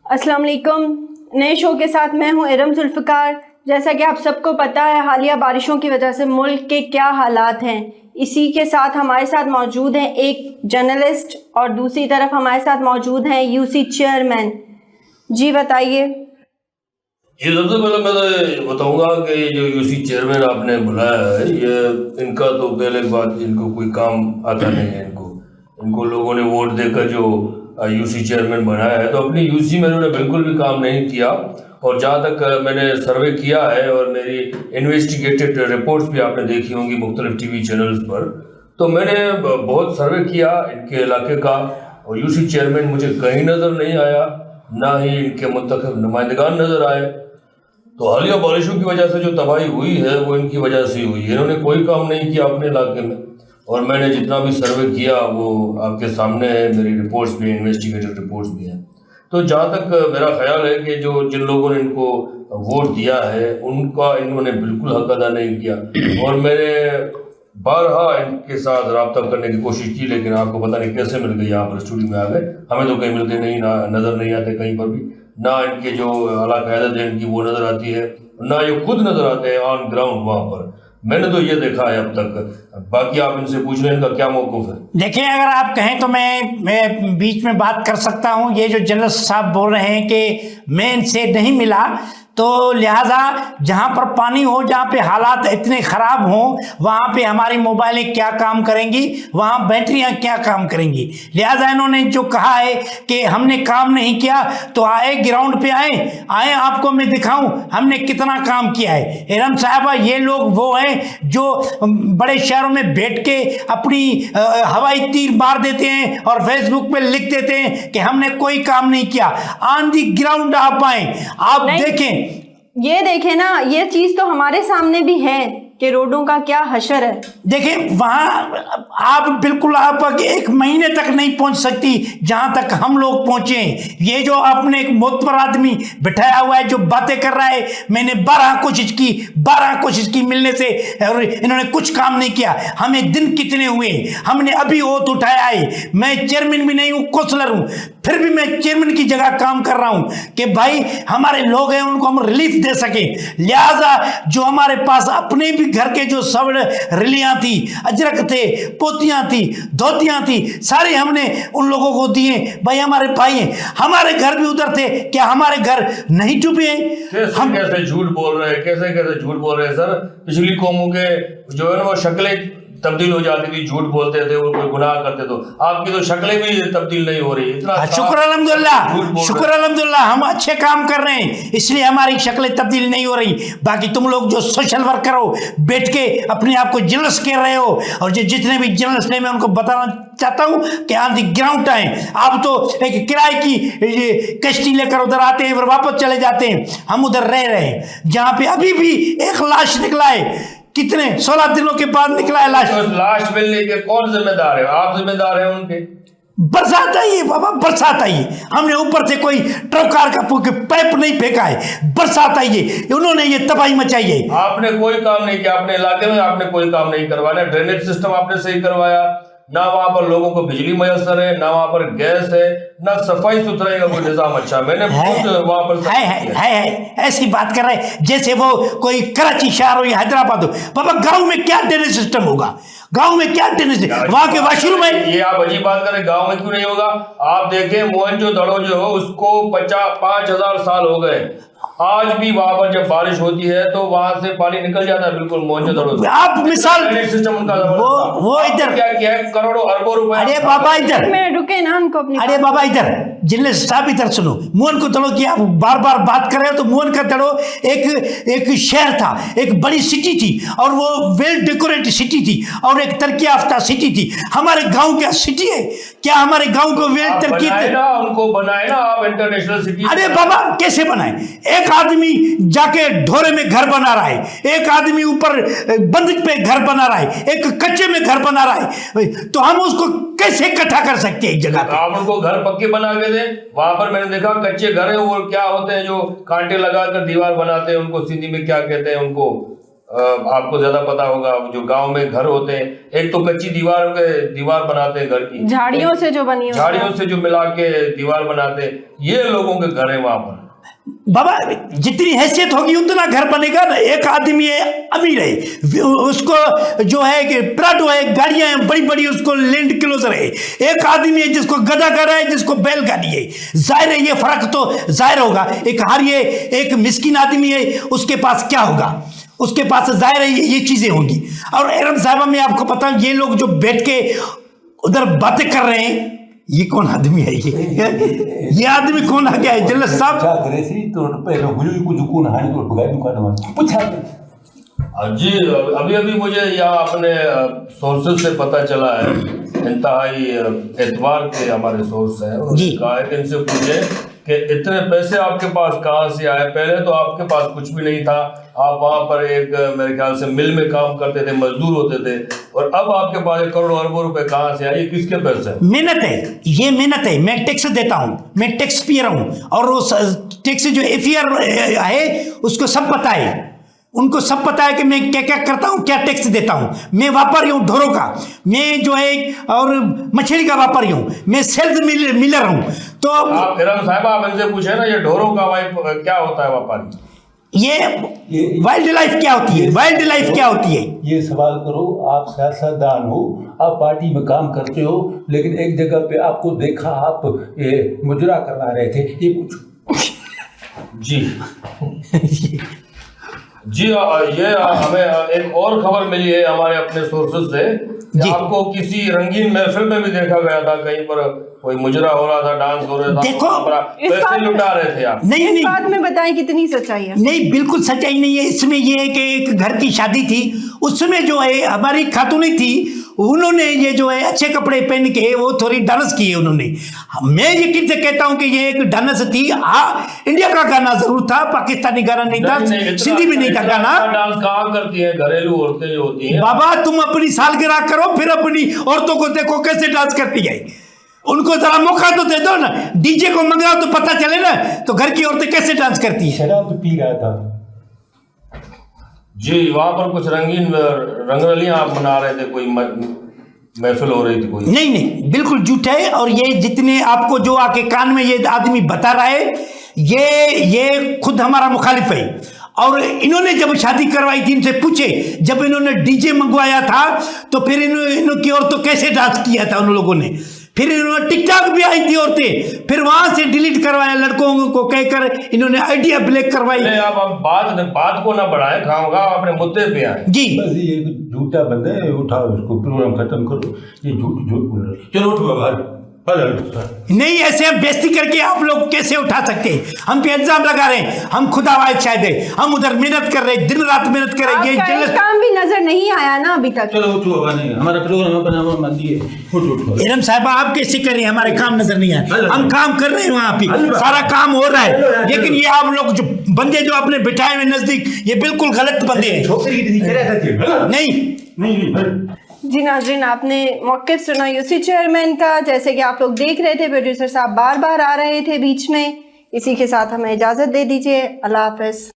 अस्सलाम वालेकुम। नए शो के साथ मैं हूं इरम जुल्फ़िकार। जैसा कि आप सबको पता है, हालिया बारिशों की वजह से मुल्क के क्या हालात हैं। इसी के साथ हमारे साथ मौजूद हैं एक जर्नलिस्ट और दूसरी तरफ हमारे साथ मौजूद हैं यूसी चेयरमैन। जी बताइए। ये सबसे पहले मैं बताऊंगा कि ये जो यूसी चेयरमैन आपने बुलाया है, ये इनका तो पहले बात, इनको कोई काम आता नहीं है। इनको लोगों ने वोट देकर जो यूसी चेयरमैन बनाया है, तो अपनी यूसी में उन्होंने बिल्कुल भी काम नहीं किया। और जहाँ तक मैंने सर्वे किया है और मेरी इन्वेस्टिगेटेड रिपोर्ट्स भी आपने देखी होंगी मुख्तलिफ टीवी चैनल्स पर, तो मैंने बहुत सर्वे किया इनके इलाके का, और यूसी चेयरमैन मुझे कहीं नज़र नहीं आया, ना ही इनके मुंतखब नुमाइंदगान नज़र आए। तो हालिया बारिशों की वजह से जो तबाही हुई है वो इनकी वजह से हुई है। इन्होंने कोई काम नहीं किया अपने इलाके में, और मैंने जितना भी सर्वे किया वो आपके सामने है, मेरी रिपोर्ट्स भी, इन्वेस्टिगेटिव रिपोर्ट्स भी हैं। तो जहाँ तक मेरा ख्याल है कि जिन लोगों ने इनको वोट दिया है उनका इन्होंने बिल्कुल हक अदा नहीं किया। और मैंने बारहा इनके साथ रब्ता करने की कोशिश की, लेकिन आपको पता नहीं कैसे मिल गई, यहाँ पर स्टूडियो में आ गए। हमें तो कहीं मिलते नहीं, ना नज़र नहीं आते कहीं पर भी, ना इनके जो आला क़यादत है इनकी वो नज़र आती है, ना ये खुद नज़र आते हैं ऑन ग्राउंड वहाँ पर। मैंने तो ये देखा है अब तक। बाकी आप इनसे पूछ रहे हैं इनका क्या मौक़िफ़ है। देखिए, अगर आप कहें तो मैं बीच में बात कर सकता हूं। ये जो जर्नलिस्ट साहब बोल रहे हैं कि मैं इनसे नहीं मिला, तो लिहाजा जहाँ पर पानी हो, जहाँ पे हालात इतने ख़राब हों, वहाँ पे हमारी मोबाइलें क्या काम करेंगी, वहाँ बैटरियाँ क्या काम करेंगी। लिहाजा इन्होंने जो कहा है कि हमने काम नहीं किया, तो आए ग्राउंड पे आए आपको मैं दिखाऊं हमने कितना काम किया है। इरम साहबा, ये लोग वो हैं जो बड़े शहरों में बैठ के अपनी हवाई तीर मार देते हैं और फेसबुक पे लिख देते हैं कि हमने कोई काम नहीं किया। ऑन दी ग्राउंड आप आए, आप देखें, ये देखें ना, ये चीज तो हमारे सामने भी है कि रोडों का क्या हशर है। देखिए, वहां आप बिल्कुल आप एक महीने तक नहीं पहुंच सकती जहां तक हम लोग पहुंचे। ये जो आपने एक मोतबर आदमी बिठाया हुआ है जो बातें कर रहा है, मैंने 12 कोशिश की मिलने से, और इन्होंने कुछ काम नहीं किया। हमें दिन कितने हुए, हमने अभी ओथ उठाया है। मैं चेयरमैन भी नहीं हूं, काउंसलर हूं, फिर भी मैं चेयरमैन की जगह काम कर रहा हूं कि भाई हमारे लोग हैं, उनको हम रिलीफ दे सके। लिहाजा जो हमारे पास अपने भी घर के जो सब रिलियां थी, अजरक थे, पोतियां थी, धोतियां थी, सारे हमने उन लोगों को दिए। भाई हमारे भाई हैं, हमारे घर भी उधर थे, क्या हमारे घर नहीं डूबे? हम कैसे झूठ बोल रहे हैं, कैसे झूठ बोल रहे हैं सर। पिछली कौमों के जो है ना वो शक्लें तब्दील हो जाती थी, झूठ बोलते थे, वो कोई गुनाह करते, तो आपकी तो शक्लें भी तब्दील नहीं हो रही। इतना शुक्र अल्हम्दुलिल्लाह, हम अच्छे काम कर रहे हैं, इसलिए हमारी शक्लें तब्दील नहीं हो रही। बाकी तुम लोग जो सोशल वर्क करो, बैठ के अपने आप को जर्नलिस्ट कह रहे हो, और जो जितने भी जर्नलिस्ट हैं मैं उनको बताना चाहता हूं कि ऑन दी ग्राउंड आए। आप तो एक किराए की कश्ती लेकर उधर आते हैं, फिर वापस चले जाते हैं। हम उधर रह रहे हैं जहां पे अभी भी एक लाश निकला है, कितने 16 दिनों के बाद निकला है लाश। लाश मिलने के कौन जिम्मेदार है? आप जिम्मेदार हैं उनके। बरसात आई है बाबा, बरसात आई है, हमने ऊपर से कोई ट्रकार का पाइप नहीं फेंका है, बरसात आई है, उन्होंने ये तबाही मचाई है। आपने कोई काम नहीं किया अपने इलाके में, आपने कोई काम नहीं करवाया। ड्रेनेज सिस्टम आपने सही करवाया ना, वहां पर लोगों को बिजली मैसर है ना, वहां पर गैस है ना, सफाई सुथराई का कोई निजाम अच्छा। मैंने वहां पर है ऐसी बात कर रहे हैं जैसे वो कोई कराची शहर हो या हैदराबाद हो। बाबा गांव में क्या ड्रेनेज सिस्टम होगा? गांव में क्या ड्रेनेज, वहां के वॉशरूम है? ये आप अजीब बात करें, गांव में क्यों नहीं होगा? आप देखें मोहनजोदड़ो जो हो उसको 5,000 साल हो गए, आज भी वहां पर जब बारिश होती है तो वहां से पानी निकल जाता है बिल्कुल मोहनजोदड़ो। आप मिसाल सिस्टम उनका वो इधर क्या किया है, करोड़ों अरबों रुपए। अरे बाबा इधर, मैं रुके ना उनको अपनी, अरे बाबा इधर, जर्नलिस्ट साहब इधर सुनो। मोहन को दड़ो की आप बार बार बात कर रहे हो, तो मोहन का दड़ो एक शहर था, एक बड़ी सिटी थी, और वो वेल डेकोरेटेड सिटी थी, और एक तरक्की याफ्ता सिटी थी। हमारे गांव क्या सिटी है? क्या हमारे गांव को वेल तरक्की उनको बनाए ना आप इंटरनेशनल सिटी। अरे बाबा कैसे बनाए? एक आदमी जाके ढोरे में घर बना रहा है, एक आदमी ऊपर बंदक पे घर बना रहा है, एक कच्चे में घर बना रहा है, तो हम उसको कैसे इकट्ठा कर सकते हैं एक जगह पे? आप उनको घर पक्के बना के दें। वहां पर मैंने देखा कच्चे घर है, वो क्या होते हैं जो कांटे लगाकर दीवार बनाते हैं, उनको सिंधी में क्या कहते हैं उनको, आपको ज्यादा पता होगा, जो गांव में घर होते हैं, एक तो कच्ची दीवार बनाते हैं घर की, झाड़ियों से जो बनी होती है, झाड़ियों से जो मिला के दीवार बनाते हैं, ये लोगों के घर है वहां पर। बाबा जितनी हैसियत होगी उतना घर बनेगा ना। एक आदमी है अमीर है, उसको जो है कि प्राडो है, गाड़ियां हैं बड़ी बड़ी, उसको लैंड क्लोजर है। एक आदमी है जिसको गधा गाड़ा है, जिसको बैलगाड़ी है। जाहिर है ये फर्क तो जाहिर होगा। एक हारिए एक मिस्किन आदमी है, उसके पास क्या होगा, उसके पास जाहिर है ये चीजें होंगी। और एरम साहबा में आपको पता, ये लोग जो बैठ के उधर बातें कर रहे हैं, ये कौन आदमी है? ये आदमी कौन आ गया है? जल्लत साहब क्या करे सी तो पहले हुई कुछ कौन हानि तो भगाई दुकान में पूछा जी। अभी मुझे यहाँ अपने सोर्सेज से पता चला है, इंतहाई एतबार के हमारे सोर्स हैं, उन्होंने कहा है कि इनसे पूछे कि इतने पैसे आपके पास कहाँ से आए? पहले तो आपके पास कुछ भी नहीं था, आप वहाँ पर एक मेरे ख्याल से मिल में काम करते थे, मजदूर होते थे, और अब आपके पास करोड़ों अरबों रुपए कहाँ से आए? ये किसके पैसे हैं? मेहनत है, ये मेहनत है। मैं टैक्स देता हूँ, मैं टैक्स पेयर हूँ, और वो टैक्स जो एफआर है उसको सब पता है, उनको सब पता है कि मैं क्या क्या करता हूँ, क्या टैक्स देता हूँ। मैं व्यापारी हूँ ढोरों का, मैं जो है और मछली का व्यापारी हूँ, मैं सेल्स मिलर हूँ। तो आप इरम साहिबा, आप इनसे पूछे ना ये ढोरों का क्या होता है व्यापारी? ये वाइल्ड लाइफ क्या होती है? वाइल्ड लाइफ क्या होती है? ये सवाल करो, आप सियासतदान हो, आप पार्टी में काम करते हो, लेकिन एक जगह पे आपको देखा आप ये मुजरा करवा रहे थे, ये पूछो। जी जी, ये हमें एक और खबर मिली है हमारे अपने सोर्सेज से कि आपको किसी रंगीन महफिल में भी देखा गया था, कहीं पर कोई मुजरा हो रहा था, डांस हो रहा था, देखो पैसे लुटा रहे थे आप। नहीं बात में बताएं कितनी सच्चाई है? नहीं, बिल्कुल सच्चाई नहीं है इसमें। ये है कि एक घर की शादी थी, उसमें जो है हमारी खातूनी थी, उन्होंने ये जो है अच्छे कपड़े पहन के वो थोड़ी डांस किए उन्होंने। मैं यकीन से कहता हूँ कि ये एक डांस थी। इंडिया का गाना जरूर था, पाकिस्तानी गाना नहीं था, सिंधी भी नहीं था गाना। डांस कहाँ करती है घरेलू औरतें जो होती हैं? बाबा तुम अपनी सालगिरह करो, फिर अपनी औरतों को देखो कैसे डांस करती है। उनको जरा मौका तो दे दो ना, डीजे को मंगाओ तो पता चले ना, तो घर की औरतें कैसे डांस करती है। शराब पी रहा था जी, वहां पर कुछ रंगीन रंगरलियां आप मना रहे थे, कोई महफिल हो रही थी कोई? नहीं, बिल्कुल झूठ है। और ये जितने आपको जो आके कान में ये आदमी बता रहा है, ये खुद हमारा मुखालिफ है। और इन्होंने जब शादी करवाई थी, इनसे पूछे, जब इन्होंने डीजे मंगवाया था तो फिर इनकी औरतों कैसे डांस किया था उन लोगों ने। फिर इन्होंने टिकटॉक भी आई थी औरतें, फिर वहां से डिलीट करवाया लड़कों को कहकर, इन्होंने आइडिया ब्लैक करवाई। आप बात को ना बढ़ाएं, खाऊंगा अपने मुद्दे पे आए जी। बस ये झूठा बंदा है, उठाओ इसको, प्रोग्राम खत्म करो। ये झूठ बोल रहे, चलो उठो बाहर। नहीं, ऐसे हम बेइज्जती करके आप लोग कैसे उठा सकते हैं? हम पे इल्जाम लगा रहे हैं, हम खुदा वाहिद शायद है, हम उधर मेहनत कर रहे हैं, दिन रात मेहनत कर रहे हैं। ये काम भी नजर नहीं आया ना अभी तक। चलो उठो, नहीं हमारा प्रोग्राम बना हुआ मान दिए, उठो। इरम साहबा आप कैसे कर रहे हैं? हमारे काम नजर नहीं आया, हम काम कर रहे हैं, वहां पे सारा काम हो रहा है, लेकिन ये आप लोग जो बंदे जो अपने बिठाए हुए नजदीक, ये बिल्कुल गलत बंदे हैं। नहीं। जी नाज़रीन, आपने मौक़िफ़ सुना यूसी चेयरमैन का। जैसे कि आप लोग देख रहे थे, प्रोड्यूसर साहब बार बार आ रहे थे बीच में। इसी के साथ हमें इजाज़त दे दीजिए। अल्लाह हाफ़िज़।